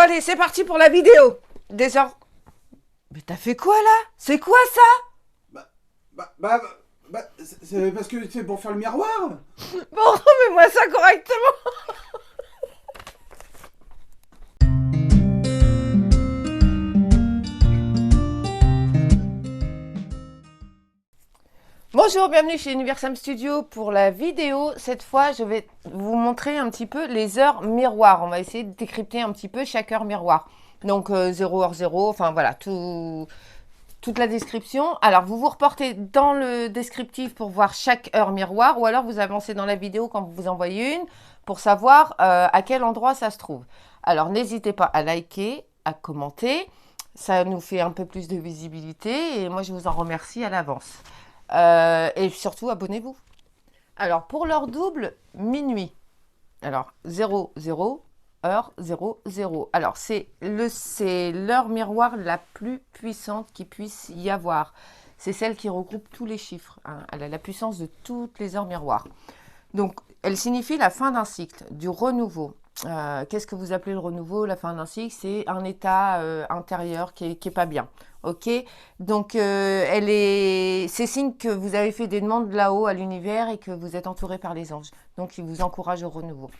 Bon allez, c'est parti pour la vidéo. Des heures. Mais t'as fait quoi là? C'est quoi ça? Bah, bah, bah, c'est parce que c'est pour faire le miroir. Bon, remets-moi ça correctement. Bonjour, bienvenue chez Universam Studio pour la vidéo. Cette fois, je vais vous montrer un petit peu les heures miroirs. On va essayer de décrypter un petit peu chaque heure miroir. Donc 0 heure 0, enfin voilà, toute la description. Alors, vous vous reportez dans le descriptif pour voir chaque heure miroir ou alors vous avancez dans la vidéo quand vous vous envoyez une pour savoir à quel endroit ça se trouve. Alors, n'hésitez pas à liker, à commenter. Ça nous fait un peu plus de visibilité et moi, je vous en remercie à l'avance. Et surtout, abonnez-vous. Alors, pour l'heure double, minuit. Alors, 0, 0, heure 0, 0. Alors, c'est l'heure miroir la plus puissante qu'il puisse y avoir. C'est celle qui regroupe tous les chiffres. Hein. Elle a la puissance de toutes les heures miroirs. Donc, elle signifie la fin d'un cycle, du renouveau. Qu'est-ce que vous appelez le renouveau? La fin d'un cycle, c'est un état intérieur qui est pas bien. Ok, donc c'est signe que vous avez fait des demandes là-haut à l'univers et que vous êtes entouré par les anges. Donc, ils vous encouragent au renouveau.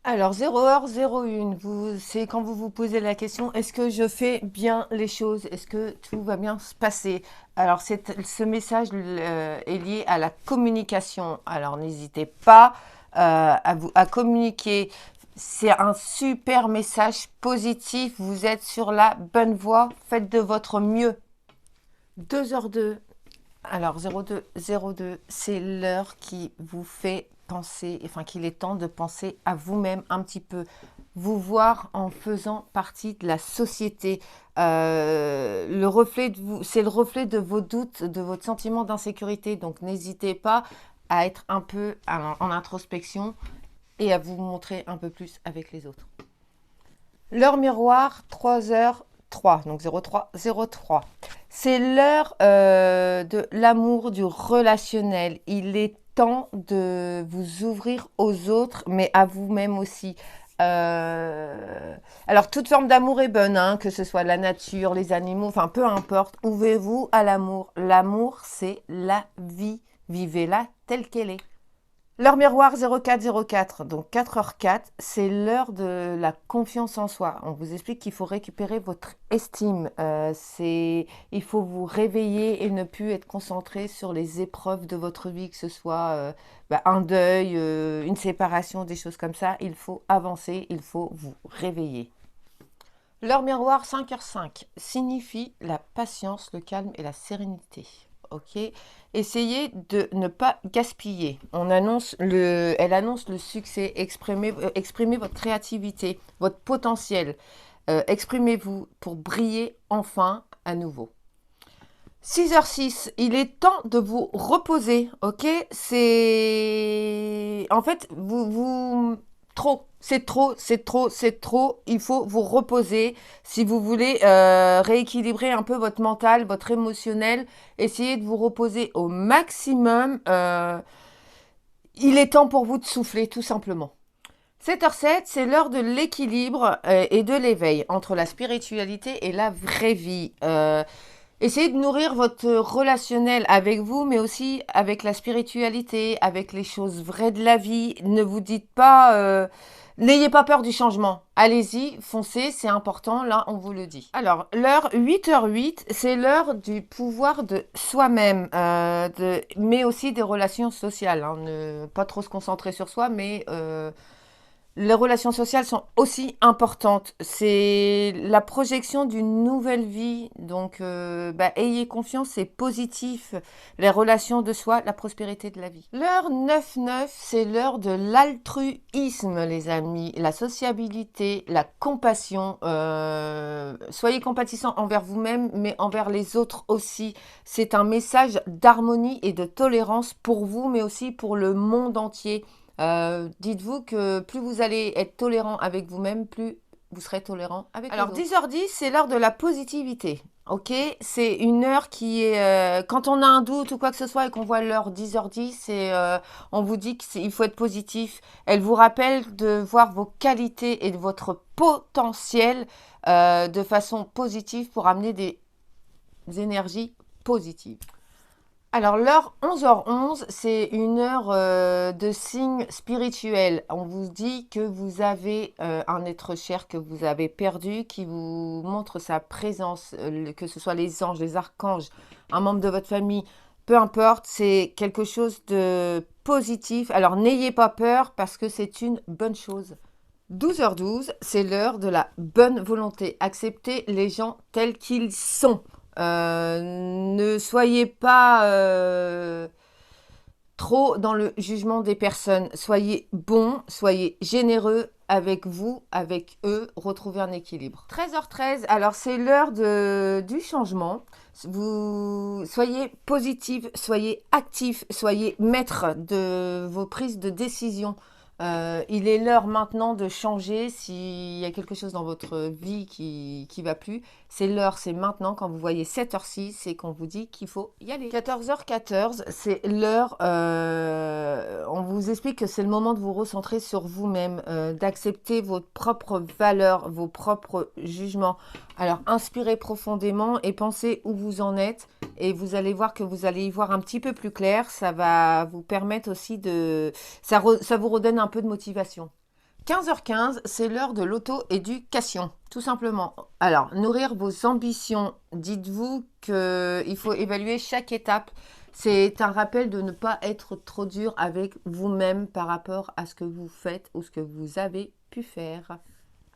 Alors, 0 heure, 01, c'est quand vous vous posez la question, est-ce que je fais bien les choses? Est-ce que tout va bien se passer? Alors, ce message est lié à la communication. Alors, n'hésitez pas à communiquer. C'est un super message positif. Vous êtes sur la bonne voie. Faites de votre mieux. 2h02. Alors, 02, 02, c'est l'heure qui vous fait penser, enfin qu'il est temps de penser à vous-même un petit peu, vous voir en faisant partie de la société. Le reflet de vous, c'est le reflet de vos doutes, de votre sentiment d'insécurité. Donc, n'hésitez pas à être un peu en introspection et à vous montrer un peu plus avec les autres. L'heure miroir, 3h03, donc 03, 03. C'est l'heure de l'amour, du relationnel. Il est temps de vous ouvrir aux autres, mais à vous-même aussi. Alors, toute forme d'amour est bonne, hein, que ce soit la nature, les animaux, enfin, peu importe. Ouvrez-vous à l'amour. L'amour, c'est la vie. Vivez-la telle qu'elle est. L'heure miroir 0404, donc 4h04, c'est l'heure de la confiance en soi. On vous explique qu'il faut récupérer votre estime. Il faut vous réveiller et ne plus être concentré sur les épreuves de votre vie, que ce soit un deuil, une séparation, des choses comme ça. Il faut avancer, il faut vous réveiller. L'heure miroir 5h05 signifie la patience, le calme et la sérénité. Ok, essayez de ne pas gaspiller. Elle annonce le succès. Exprimez votre créativité, votre potentiel. Exprimez-vous pour briller enfin à nouveau. 6h06, il est temps de vous reposer, ok? En fait, trop, c'est trop, c'est trop, c'est trop. Il faut vous reposer. Si vous voulez rééquilibrer un peu votre mental, votre émotionnel, essayez de vous reposer au maximum. Il est temps pour vous de souffler, tout simplement. 7h07, c'est l'heure de l'équilibre et de l'éveil entre la spiritualité et la vraie vie. Essayez de nourrir votre relationnel avec vous, mais aussi avec la spiritualité, avec les choses vraies de la vie. Ne vous dites pas, n'ayez pas peur du changement. Allez-y, foncez, c'est important, là on vous le dit. Alors, l'heure 8h08, c'est l'heure du pouvoir de soi-même, mais aussi des relations sociales. Hein. Ne pas trop se concentrer sur soi, mais les relations sociales sont aussi importantes. C'est la projection d'une nouvelle vie. Donc, ayez confiance, c'est positif. Les relations de soi, la prospérité de la vie. L'heure 9-9, c'est l'heure de l'altruisme, les amis. La sociabilité, la compassion. Soyez compatissants envers vous-même, mais envers les autres aussi. C'est un message d'harmonie et de tolérance pour vous, mais aussi pour le monde entier. Dites-vous que plus vous allez être tolérant avec vous-même, plus vous serez tolérant avec les autres. Alors 10h10, c'est l'heure de la positivité. Ok, c'est une heure qui est quand on a un doute ou quoi que ce soit et qu'on voit l'heure 10h10 et on vous dit qu'il faut être positif. Elle vous rappelle de voir vos qualités et de votre potentiel de façon positive pour amener des énergies positives. Alors, l'heure 11h11, c'est une heure de signe spirituel. On vous dit que vous avez un être cher que vous avez perdu, qui vous montre sa présence, que ce soit les anges, les archanges, un membre de votre famille, peu importe, c'est quelque chose de positif. Alors, n'ayez pas peur parce que c'est une bonne chose. 12h12, c'est l'heure de la bonne volonté. Acceptez les gens tels qu'ils sont. Ne soyez pas trop dans le jugement des personnes. Soyez bons, soyez généreux avec vous, avec eux. Retrouvez un équilibre. 13h13, alors c'est l'heure du changement. Vous soyez positif, soyez actif, soyez maître de vos prises de décision. Il est l'heure maintenant de changer. S'il y a quelque chose dans votre vie qui va plus, c'est l'heure, c'est maintenant. Quand vous voyez 7h06, c'est qu'on vous dit qu'il faut y aller. 14h14, c'est l'heure. On vous explique que c'est le moment de vous recentrer sur vous-même, d'accepter vos propres valeurs, vos propres jugements. Alors, inspirez profondément et pensez où vous en êtes. Et vous allez voir que vous allez y voir un petit peu plus clair. Ça va vous permettre aussi de... ça vous redonne un peu de motivation. 15h15, c'est l'heure de l'auto-éducation, tout simplement. Alors, nourrir vos ambitions. Dites-vous qu'il faut évaluer chaque étape. C'est un rappel de ne pas être trop dur avec vous-même par rapport à ce que vous faites ou ce que vous avez pu faire.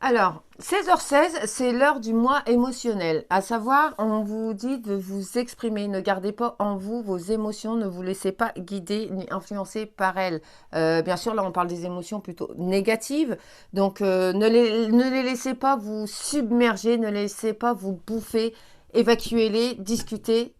Alors, 16h16, c'est l'heure du mois émotionnel. À savoir, on vous dit de vous exprimer. Ne gardez pas en vous vos émotions. Ne vous laissez pas guider ni influencer par elles. Bien sûr, là, on parle des émotions plutôt négatives. Donc, ne les laissez pas vous submerger. Ne les laissez pas vous bouffer. Évacuez-les, discutez.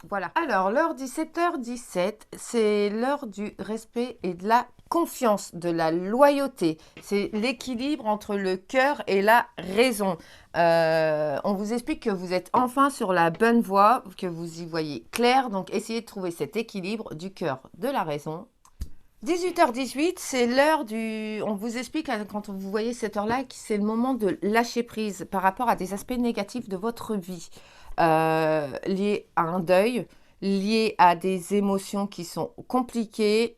Voilà. Alors, l'heure 17h17, c'est l'heure du respect et de la confiance, de la loyauté. C'est l'équilibre entre le cœur et la raison. On vous explique que vous êtes enfin sur la bonne voie, que vous y voyez clair. Donc, essayez de trouver cet équilibre du cœur, de la raison. 18h18, c'est l'heure du... On vous explique, quand vous voyez cette heure-là, que c'est le moment de lâcher prise par rapport à des aspects négatifs de votre vie, liés à un deuil, liés à des émotions qui sont compliquées.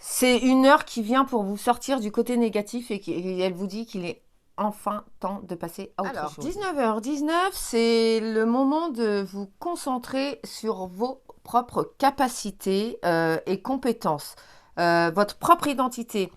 C'est une heure qui vient pour vous sortir du côté négatif et elle vous dit qu'il est enfin temps de passer à autre chose. 19h19, c'est le moment de vous concentrer sur vos propres capacités et compétences, votre propre identité,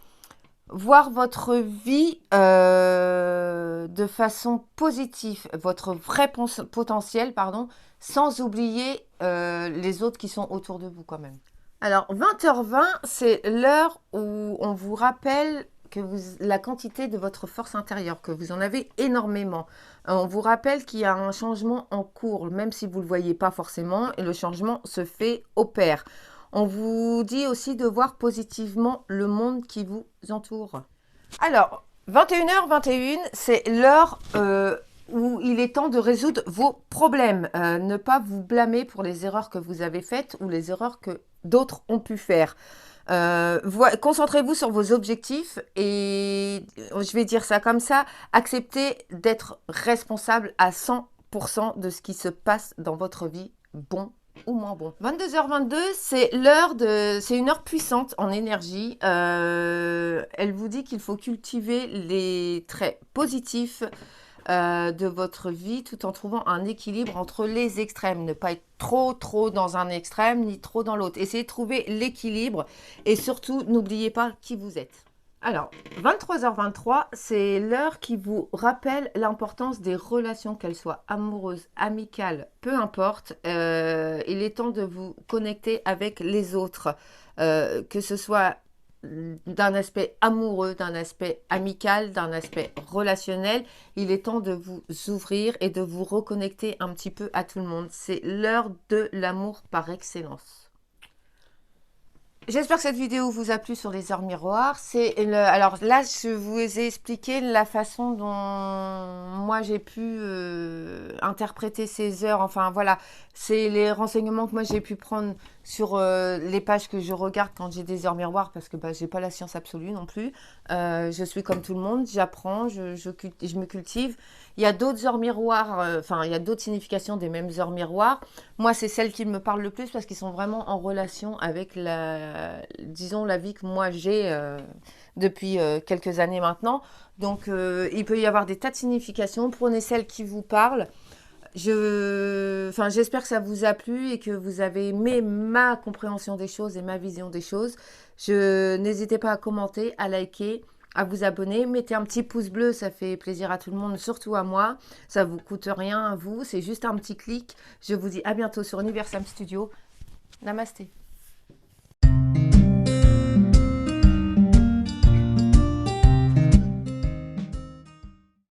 voir votre vie de façon positive, votre vrai potentiel, pardon, sans oublier les autres qui sont autour de vous quand même. Alors, 20h20, c'est l'heure où on vous rappelle que la quantité de votre force intérieure, que vous en avez énormément. On vous rappelle qu'il y a un changement en cours, même si vous ne le voyez pas forcément, et le changement se fait au pair. On vous dit aussi de voir positivement le monde qui vous entoure. Alors, 21h21, c'est l'heure où il est temps de résoudre vos problèmes. Ne pas vous blâmer pour les erreurs que vous avez faites ou les erreurs que d'autres ont pu faire. Concentrez-vous sur vos objectifs et, je vais dire ça comme ça, acceptez d'être responsable à 100% de ce qui se passe dans votre vie, bon ou moins bon. 22h22, c'est une heure puissante en énergie. Elle vous dit qu'il faut cultiver les traits positifs de votre vie tout en trouvant un équilibre entre les extrêmes. Ne pas être trop dans un extrême ni trop dans l'autre. Essayez de trouver l'équilibre et surtout n'oubliez pas qui vous êtes. Alors, 23h23, c'est l'heure qui vous rappelle l'importance des relations, qu'elles soient amoureuses, amicales, peu importe. Il est temps de vous connecter avec les autres, que ce soit d'un aspect amoureux, d'un aspect amical, d'un aspect relationnel. Il est temps de vous ouvrir et de vous reconnecter un petit peu à tout le monde. C'est l'heure de l'amour par excellence. J'espère que cette vidéo vous a plu sur les heures miroirs. Alors là, je vous ai expliqué la façon dont moi j'ai pu interpréter ces heures. Enfin voilà, c'est les renseignements que moi j'ai pu prendre sur les pages que je regarde quand j'ai des heures miroirs, parce que bah, j'ai pas la science absolue non plus. Je suis comme tout le monde, j'apprends, je me cultive. Il y a d'autres heures miroirs, enfin il y a d'autres significations des mêmes heures miroirs. Moi, c'est celles qui me parlent le plus parce qu'ils sont vraiment en relation avec disons, la vie que moi j'ai depuis quelques années maintenant. Donc, il peut y avoir des tas de significations. Prenez celle qui vous parle. Enfin, j'espère que ça vous a plu et que vous avez aimé ma compréhension des choses et ma vision des choses. N'hésitez pas à commenter, à liker, à vous abonner. Mettez un petit pouce bleu, ça fait plaisir à tout le monde, surtout à moi. Ça vous coûte rien à vous, c'est juste un petit clic. Je vous dis à bientôt sur Universam Studio. Namasté.